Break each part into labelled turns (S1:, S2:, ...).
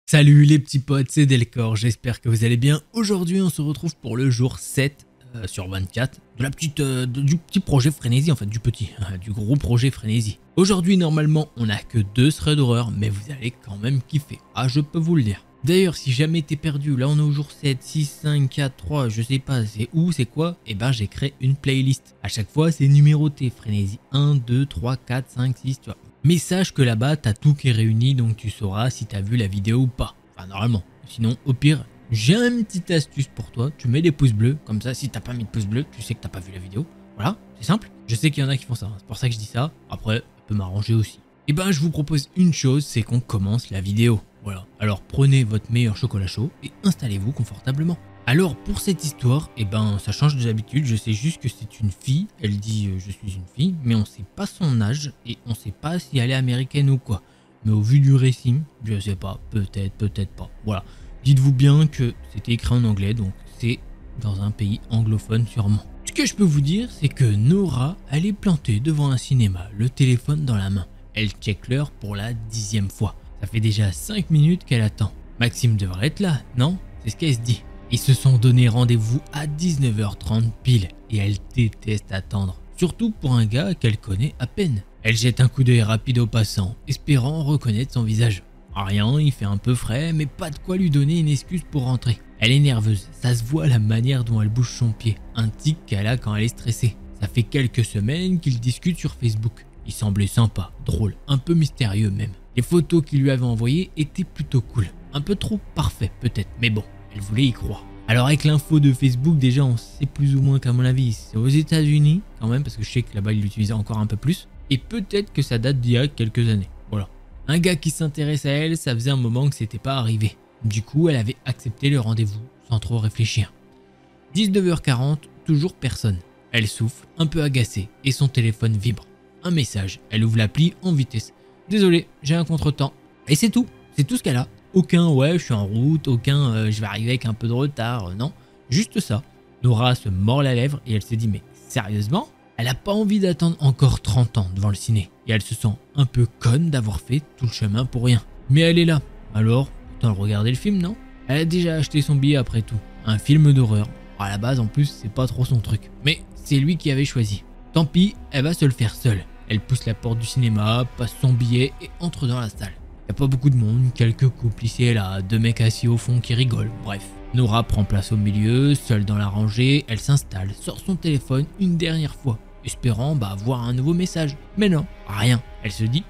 S1: Salut les petits potes, c'est Delcor, j'espère que vous allez bien. Aujourd'hui on se retrouve pour le jour 7 sur 24 de la petite, du petit projet Frénésie, en fait du gros projet Frénésie. Aujourd'hui normalement on n'a que 2 threads d'horreur, mais vous allez quand même kiffer, je peux vous le dire. D'ailleurs si jamais t'es perdu, là on est au jour 7, 6, 5, 4, 3, je sais pas c'est où, c'est quoi, et ben j'ai créé une playlist. À chaque fois c'est numéroté, Frénésie 1, 2, 3, 4, 5, 6, tu vois. Mais sache que là-bas, t'as tout qui est réuni, donc tu sauras si t'as vu la vidéo ou pas. Enfin, normalement. Sinon, au pire, j'ai une petite astuce pour toi. Tu mets des pouces bleus, comme ça, si t'as pas mis de pouce bleu, tu sais que t'as pas vu la vidéo. Voilà, c'est simple. Je sais qu'il y en a qui font ça, c'est pour ça que je dis ça. Après, ça peut m'arranger aussi. Et ben, je vous propose une chose, c'est qu'on commence la vidéo. Voilà. Alors, prenez votre meilleur chocolat chaud et installez-vous confortablement. Alors pour cette histoire, ça change de d'habitude, je sais juste que c'est une fille, elle dit je suis une fille, mais on sait pas son âge et on sait pas si elle est américaine ou quoi. Mais au vu du récit, je sais pas, peut-être pas. Voilà, dites-vous bien que c'était écrit en anglais, donc c'est dans un pays anglophone sûrement. Ce que je peux vous dire, c'est que Nora, elle est plantée devant un cinéma, le téléphone dans la main. Elle check l'heure pour la 10e fois. Ça fait déjà 5 minutes qu'elle attend. Maxime devrait être là, non? C'est ce qu'elle se dit. Ils se sont donné rendez-vous à 19h30 pile et elle déteste attendre, surtout pour un gars qu'elle connaît à peine. Elle jette un coup d'œil rapide au passant, espérant reconnaître son visage. Rien, il fait un peu frais, mais pas de quoi lui donner une excuse pour rentrer. Elle est nerveuse, ça se voit à la manière dont elle bouge son pied, un tic qu'elle a quand elle est stressée. Ça fait quelques semaines qu'ils discutent sur Facebook. Il semblait sympa, drôle, un peu mystérieux même. Les photos qu'il lui avait envoyées étaient plutôt cool, un peu trop parfait peut-être, mais bon. Elle voulait y croire. Alors avec l'info de Facebook, déjà on sait plus ou moins qu'à mon avis c'est aux États-Unis quand même, parce que je sais que là-bas ils l'utilisaient encore un peu plus. Et peut-être que ça date d'il y a quelques années. Voilà. Un gars qui s'intéresse à elle, ça faisait un moment que c'était pas arrivé. Du coup, elle avait accepté le rendez-vous sans trop réfléchir. 19h40, toujours personne. Elle souffle, un peu agacée, et son téléphone vibre. Un message. Elle ouvre l'appli en vitesse. Désolé, j'ai un contretemps. Et c'est tout ce qu'elle a. Aucun ouais je suis en route, aucun je vais arriver avec un peu de retard, non, juste ça. Nora se mord la lèvre et elle se dit mais sérieusement? Elle a pas envie d'attendre encore 30 ans devant le ciné et elle se sent un peu conne d'avoir fait tout le chemin pour rien. Mais elle est là, alors autant regarder le film, non? Elle a déjà acheté son billet après tout, un film d'horreur. À la base en plus c'est pas trop son truc, mais c'est lui qui avait choisi. Tant pis, elle va se le faire seule. Elle pousse la porte du cinéma, passe son billet et entre dans la salle. Y a pas beaucoup de monde, quelques couples ici et là, 2 mecs assis au fond qui rigolent, bref. Nora prend place au milieu, seule dans la rangée, elle s'installe, sort son téléphone une dernière fois, espérant voir un nouveau message. Mais non, rien. Elle se dit,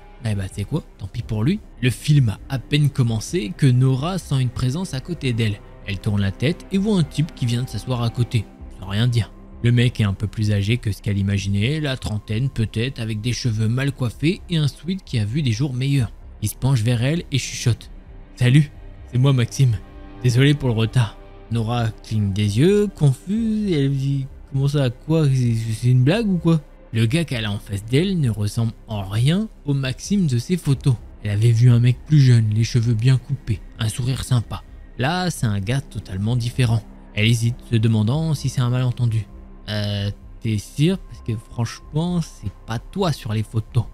S1: c'est quoi, tant pis pour lui. Le film a à peine commencé que Nora sent une présence à côté d'elle. Elle tourne la tête et voit un type qui vient de s'asseoir à côté, sans rien dire. Le mec est un peu plus âgé que ce qu'elle imaginait, la trentaine peut-être, avec des cheveux mal coiffés et un sweat qui a vu des jours meilleurs. Il se penche vers elle et chuchote. Salut, c'est moi Maxime. Désolé pour le retard. Nora cligne des yeux, confuse, et elle lui dit comment ça, quoi, c'est une blague ou quoi? Le gars qu'elle a en face d'elle ne ressemble en rien au Maxime de ses photos. Elle avait vu un mec plus jeune, les cheveux bien coupés, un sourire sympa. Là, c'est un gars totalement différent. Elle hésite, se demandant si c'est un malentendu. T'es sûr? Parce que franchement, c'est pas toi sur les photos.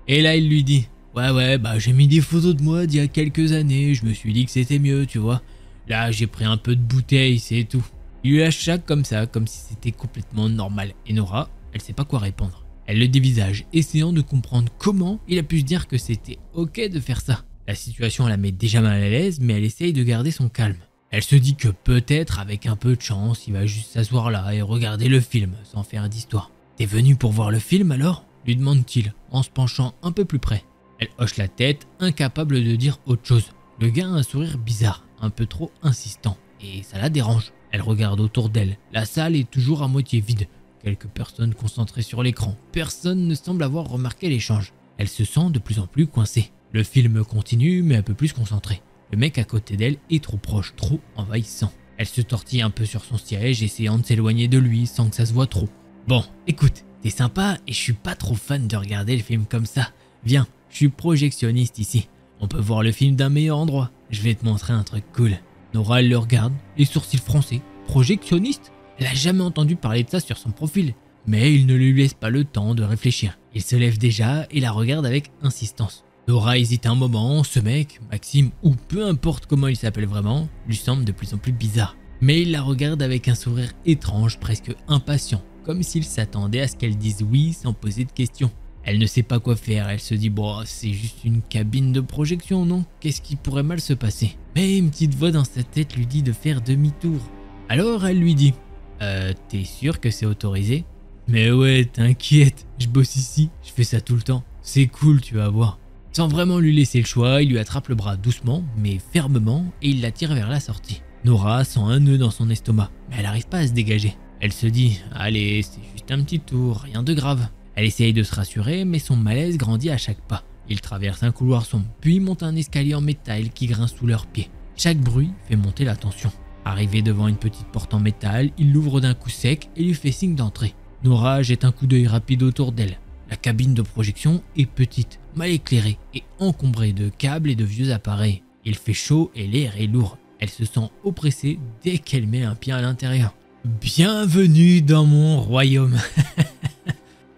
S1: Et là, il lui dit Ouais, j'ai mis des photos de moi d'il y a quelques années, je me suis dit que c'était mieux, tu vois. Là, j'ai pris un peu de bouteille, c'est tout. Il lui lâche ça comme ça, comme si c'était complètement normal. Et Nora, elle sait pas quoi répondre. Elle le dévisage, essayant de comprendre comment il a pu se dire que c'était ok de faire ça. La situation la met déjà mal à l'aise, mais elle essaye de garder son calme. Elle se dit que peut-être, avec un peu de chance, il va juste s'asseoir là et regarder le film, sans faire d'histoire. T'es venu pour voir le film alors? Lui demande-t-il, en se penchant un peu plus près. Elle hoche la tête, incapable de dire autre chose. Le gars a un sourire bizarre, un peu trop insistant, et ça la dérange. Elle regarde autour d'elle. La salle est toujours à moitié vide. Quelques personnes concentrées sur l'écran. Personne ne semble avoir remarqué l'échange. Elle se sent de plus en plus coincée. Le film continue, mais un peu plus concentré. Le mec à côté d'elle est trop proche, trop envahissant. Elle se tortille un peu sur son siège, essayant de s'éloigner de lui sans que ça se voit trop. Bon, écoute, t'es sympa et je suis pas trop fan de regarder le film comme ça. Viens. Je suis projectionniste ici. On peut voir le film d'un meilleur endroit. Je vais te montrer un truc cool. Nora, elle le regarde, les sourcils froncés. Projectionniste? Elle a jamais entendu parler de ça sur son profil. Mais il ne lui laisse pas le temps de réfléchir. Il se lève déjà et la regarde avec insistance. Nora hésite un moment, ce mec, Maxime, ou peu importe comment il s'appelle vraiment, lui semble de plus en plus bizarre. Mais il la regarde avec un sourire étrange, presque impatient, comme s'il s'attendait à ce qu'elle dise oui sans poser de questions. Elle ne sait pas quoi faire, elle se dit bon c'est juste une cabine de projection non? Qu'est-ce qui pourrait mal se passer? Mais une petite voix dans sa tête lui dit de faire demi-tour. Alors elle lui dit t'es sûr que c'est autorisé? Mais ouais t'inquiète, je bosse ici, je fais ça tout le temps, c'est cool tu vas voir. Sans vraiment lui laisser le choix, il lui attrape le bras doucement mais fermement et il la tire vers la sortie. Nora sent un nœud dans son estomac, mais elle n'arrive pas à se dégager. Elle se dit allez c'est juste un petit tour, rien de grave. Elle essaye de se rassurer, mais son malaise grandit à chaque pas. Ils traversent un couloir sombre, puis montent un escalier en métal qui grince sous leurs pieds. Chaque bruit fait monter la tension. Arrivé devant une petite porte en métal, il l'ouvre d'un coup sec et lui fait signe d'entrer. Nora jette un coup d'œil rapide autour d'elle. La cabine de projection est petite, mal éclairée et encombrée de câbles et de vieux appareils. Il fait chaud et l'air est lourd. Elle se sent oppressée dès qu'elle met un pied à l'intérieur. Bienvenue dans mon royaume.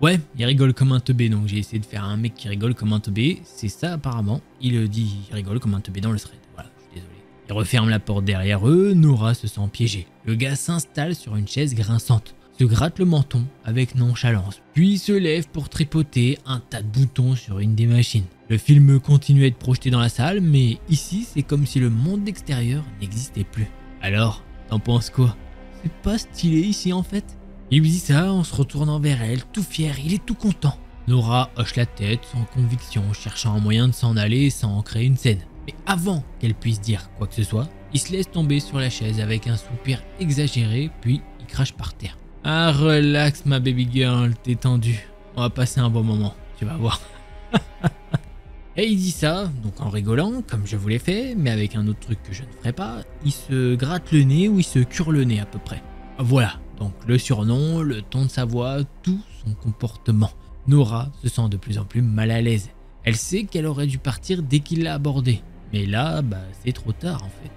S1: Ouais, il rigole comme un teubé, donc j'ai essayé de faire un mec qui rigole comme un teubé, c'est ça apparemment. Il dit il rigole comme un teubé dans le thread, voilà, je suis désolé. Il referme la porte derrière eux, Nora se sent piégée. Le gars s'installe sur une chaise grinçante, se gratte le menton avec nonchalance, puis se lève pour tripoter un tas de boutons sur une des machines. Le film continue à être projeté dans la salle, mais ici c'est comme si le monde extérieur n'existait plus. Alors, t'en penses quoi? C'est pas stylé ici en fait? Il lui dit ça en se retournant vers elle, tout fier, il est tout content. Nora hoche la tête sans conviction, cherchant un moyen de s'en aller sans créer une scène. Mais avant qu'elle puisse dire quoi que ce soit, il se laisse tomber sur la chaise avec un soupir exagéré, puis il crache par terre. Ah relax ma baby girl, t'es tendue, on va passer un bon moment, tu vas voir. Et il dit ça, donc en rigolant, comme je vous l'ai fait, mais avec un autre truc que je ne ferai pas, il se gratte le nez ou il se cure le nez à peu près. Voilà. Donc le surnom, le ton de sa voix, tout son comportement. Nora se sent de plus en plus mal à l'aise. Elle sait qu'elle aurait dû partir dès qu'il l'a abordée. Mais là, c'est trop tard en fait.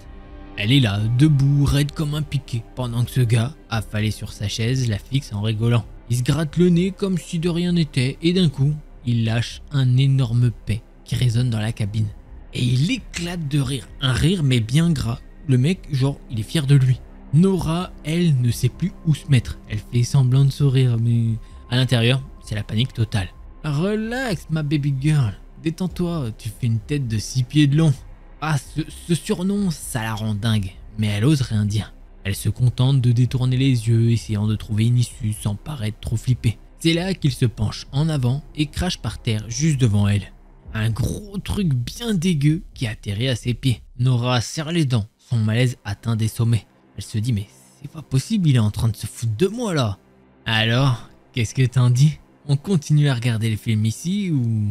S1: Elle est là, debout, raide comme un piquet, pendant que ce gars, affalé sur sa chaise, la fixe en rigolant. Il se gratte le nez comme si de rien n'était et d'un coup, il lâche un énorme paix qui résonne dans la cabine. Et il éclate de rire. Un rire mais bien gras. Le mec, genre, il est fier de lui. Nora, elle, ne sait plus où se mettre. Elle fait semblant de sourire, mais à l'intérieur, c'est la panique totale. Relax, ma baby girl. Détends-toi, tu fais une tête de 6 pieds de long. Ah, ce surnom, ça la rend dingue. Mais elle ose rien dire. Elle se contente de détourner les yeux, essayant de trouver une issue sans paraître trop flippée. C'est là qu'il se penche en avant et crache par terre juste devant elle. Un gros truc bien dégueu qui atterrit à ses pieds. Nora serre les dents. Son malaise atteint des sommets. Elle se dit mais c'est pas possible, il est en train de se foutre de moi là. Alors, qu'est-ce que t'en dis? On continue à regarder le film ici ou...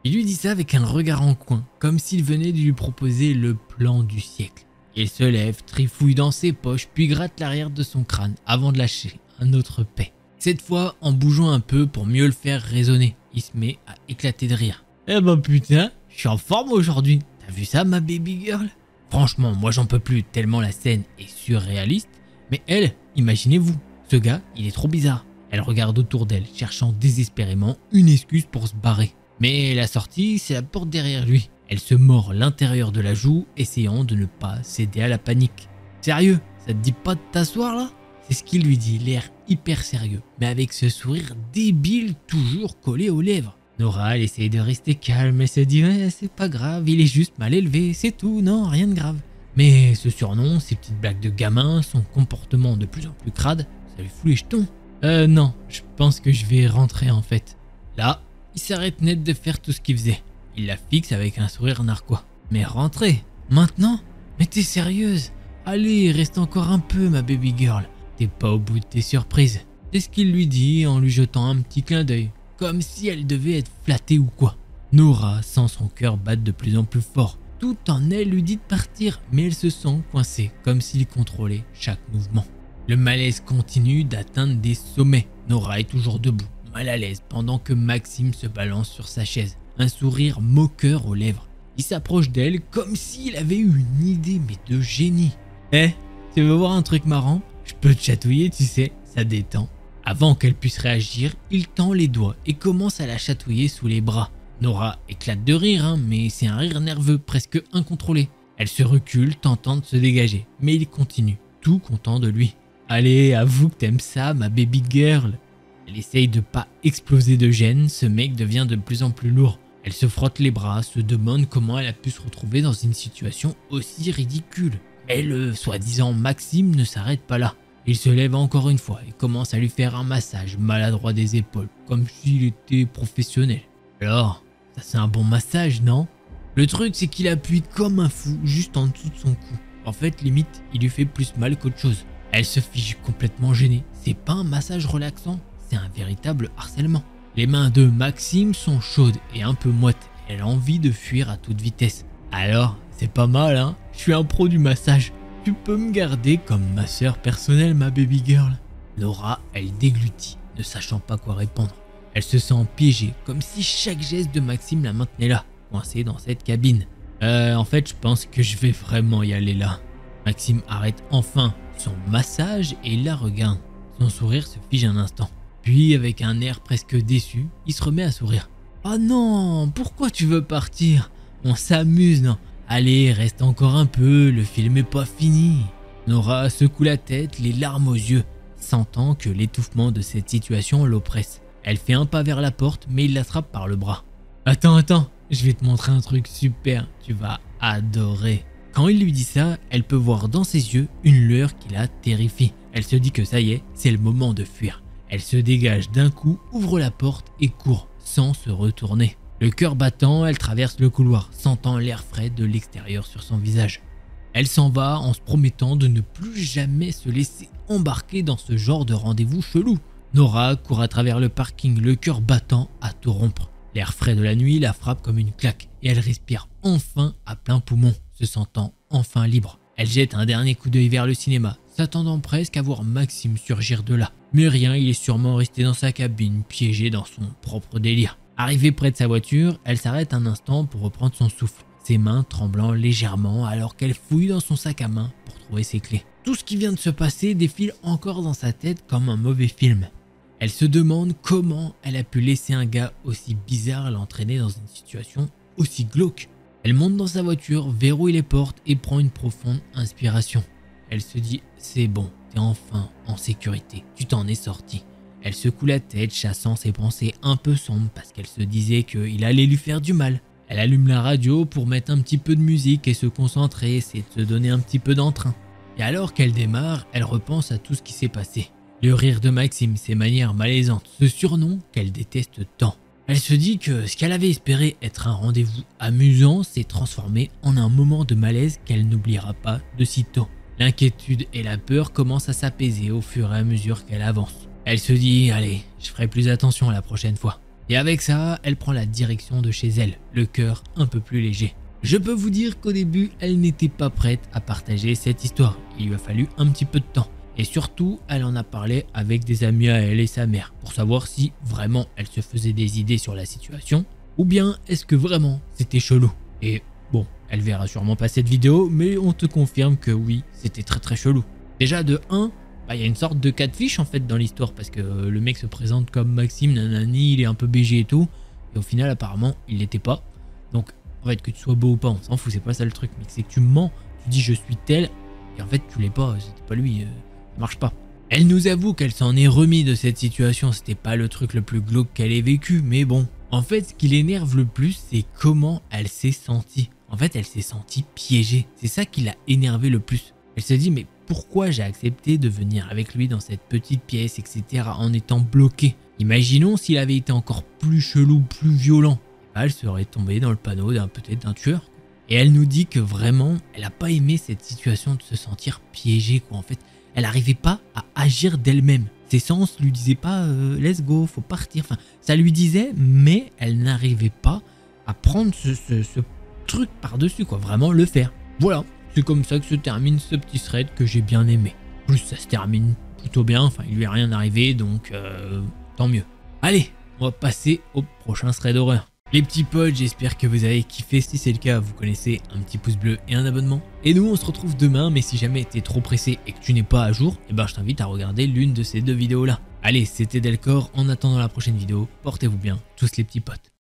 S1: Il lui dit ça avec un regard en coin, comme s'il venait de lui proposer le plan du siècle. Il se lève, trifouille dans ses poches, puis gratte l'arrière de son crâne avant de lâcher un autre paix. Cette fois en bougeant un peu pour mieux le faire résonner. Il se met à éclater de rire. Eh ben putain, je suis en forme aujourd'hui. T'as vu ça ma baby girl? Franchement, moi j'en peux plus tellement la scène est surréaliste. Mais elle, imaginez-vous, ce gars, il est trop bizarre. Elle regarde autour d'elle, cherchant désespérément une excuse pour se barrer. Mais la sortie, c'est la porte derrière lui. Elle se mord l'intérieur de la joue, essayant de ne pas céder à la panique. Sérieux, ça te dit pas de t'asseoir là? C'est ce qu'il lui dit, l'air hyper sérieux, mais avec ce sourire débile toujours collé aux lèvres. Nora, elle essaye de rester calme et se dit ouais, c'est pas grave, il est juste mal élevé, c'est tout, non, rien de grave. Mais ce surnom, ces petites blagues de gamin, son comportement de plus en plus crade, ça lui fout les jetons. Non, je pense que je vais rentrer en fait. Là, il s'arrête net de faire tout ce qu'il faisait. Il la fixe avec un sourire narquois. Mais rentrer? Maintenant? Mais t'es sérieuse? Allez, reste encore un peu ma baby girl. T'es pas au bout de tes surprises. C'est ce qu'il lui dit en lui jetant un petit clin d'œil. Comme si elle devait être flattée ou quoi. Nora sent son cœur battre de plus en plus fort. Tout en elle lui dit de partir, mais elle se sent coincée, comme s'il contrôlait chaque mouvement. Le malaise continue d'atteindre des sommets. Nora est toujours debout, mal à l'aise, pendant que Maxime se balance sur sa chaise, un sourire moqueur aux lèvres. Il s'approche d'elle comme s'il avait eu une idée, mais de génie. Eh, tu veux voir un truc marrant? Je peux te chatouiller, tu sais, ça détend. Avant qu'elle puisse réagir, il tend les doigts et commence à la chatouiller sous les bras. Nora éclate de rire, hein, mais c'est un rire nerveux, presque incontrôlé. Elle se recule, tentant de se dégager, mais il continue, tout content de lui. Allez, avoue que t'aimes ça, ma baby girl. Elle essaye de pas exploser de gêne, ce mec devient de plus en plus lourd. Elle se frotte les bras, se demande comment elle a pu se retrouver dans une situation aussi ridicule. Mais le soi-disant Maxime ne s'arrête pas là. Il se lève encore une fois et commence à lui faire un massage maladroit des épaules, comme s'il était professionnel. Alors, ça c'est un bon massage, non? Le truc c'est qu'il appuie comme un fou juste en dessous de son cou. En fait, limite, il lui fait plus mal qu'autre chose. Elle se fige complètement gênée. C'est pas un massage relaxant, c'est un véritable harcèlement. Les mains de Maxime sont chaudes et un peu moites. Elle a envie de fuir à toute vitesse. Alors, c'est pas mal, hein? Je suis un pro du massage. Tu peux me garder comme ma sœur personnelle, ma baby girl. Nora, elle déglutit, ne sachant pas quoi répondre. Elle se sent piégée, comme si chaque geste de Maxime la maintenait là, coincée dans cette cabine. En fait, je pense que je vais vraiment y aller là. Maxime arrête enfin son massage et la regarde. Son sourire se fige un instant. Puis, avec un air presque déçu, il se remet à sourire. « Oh non, pourquoi tu veux partir? On s'amuse, non? Allez, reste encore un peu, le film est pas fini. » Nora secoue la tête, les larmes aux yeux, sentant que l'étouffement de cette situation l'oppresse. Elle fait un pas vers la porte, mais il l'attrape par le bras. « Attends, je vais te montrer un truc super, tu vas adorer. » Quand il lui dit ça, elle peut voir dans ses yeux une lueur qui la terrifie. Elle se dit que ça y est, c'est le moment de fuir. Elle se dégage d'un coup, ouvre la porte et court, sans se retourner. Le cœur battant, elle traverse le couloir, sentant l'air frais de l'extérieur sur son visage. Elle s'en va en se promettant de ne plus jamais se laisser embarquer dans ce genre de rendez-vous chelou. Nora court à travers le parking, le cœur battant à tout rompre. L'air frais de la nuit la frappe comme une claque et elle respire enfin à plein poumon, se sentant enfin libre. Elle jette un dernier coup d'œil vers le cinéma, s'attendant presque à voir Maxime surgir de là. Mais rien, il est sûrement resté dans sa cabine, piégé dans son propre délire. Arrivée près de sa voiture, elle s'arrête un instant pour reprendre son souffle, ses mains tremblant légèrement alors qu'elle fouille dans son sac à main pour trouver ses clés. Tout ce qui vient de se passer défile encore dans sa tête comme un mauvais film. Elle se demande comment elle a pu laisser un gars aussi bizarre l'entraîner dans une situation aussi glauque. Elle monte dans sa voiture, verrouille les portes et prend une profonde inspiration. Elle se dit « c'est bon, t'es enfin en sécurité, tu t'en es sorti ». Elle secoue la tête, chassant ses pensées un peu sombres parce qu'elle se disait qu'il allait lui faire du mal. Elle allume la radio pour mettre un petit peu de musique et se concentrer, essayer de se donner un petit peu d'entrain. Et alors qu'elle démarre, elle repense à tout ce qui s'est passé. Le rire de Maxime, ses manières malaisantes, ce surnom qu'elle déteste tant. Elle se dit que ce qu'elle avait espéré être un rendez-vous amusant s'est transformé en un moment de malaise qu'elle n'oubliera pas de sitôt. L'inquiétude et la peur commencent à s'apaiser au fur et à mesure qu'elle avance. Elle se dit « allez, je ferai plus attention la prochaine fois ». Et avec ça, elle prend la direction de chez elle, le cœur un peu plus léger. Je peux vous dire qu'au début, elle n'était pas prête à partager cette histoire. Il lui a fallu un petit peu de temps. Et surtout, elle en a parlé avec des amis à elle et sa mère pour savoir si vraiment elle se faisait des idées sur la situation ou bien est-ce que vraiment c'était chelou. Et bon, elle verra sûrement pas cette vidéo, mais on te confirme que oui, c'était très chelou. Déjà de 1, il y a une sorte de catfish en fait dans l'histoire parce que le mec se présente comme Maxime, nanani, il est un peu BG et tout. Et au final, apparemment, il l'était pas. Donc, en fait, que tu sois beau ou pas, on s'en fout, c'est pas ça le truc. Mais c'est que tu mens, tu dis je suis tel, et en fait, tu l'es pas, c'était pas lui. Ça marche pas. Elle nous avoue qu'elle s'en est remis de cette situation, c'était pas le truc le plus glauque qu'elle ait vécu, mais bon. En fait, ce qui l'énerve le plus, c'est comment elle s'est sentie. En fait, elle s'est sentie piégée. C'est ça qui l'a énervé le plus. Elle se dit, mais pourquoi j'ai accepté de venir avec lui dans cette petite pièce, etc. en étant bloquée. Imaginons s'il avait été encore plus chelou, plus violent. Elle serait tombée dans le panneau peut-être d'un tueur. Et elle nous dit que vraiment, elle n'a pas aimé cette situation de se sentir piégée, quoi. En fait, elle n'arrivait pas à agir d'elle-même. Ses sens lui disaient pas let's go, faut partir. Enfin, ça lui disait, mais elle n'arrivait pas à prendre ce truc par-dessus, quoi. Vraiment le faire. Voilà, c'est comme ça que se termine ce petit thread que j'ai bien aimé. En plus, ça se termine plutôt bien. Enfin, il lui est rien arrivé, donc tant mieux. Allez, on va passer au prochain thread horreur. Les petits potes, j'espère que vous avez kiffé. Si c'est le cas, vous connaissez un petit pouce bleu et un abonnement. Et nous, on se retrouve demain, mais si jamais t'es trop pressé et que tu n'es pas à jour, eh ben je t'invite à regarder l'une de ces deux vidéos là. Allez, c'était Delcor, en attendant la prochaine vidéo, portez-vous bien, tous les petits potes.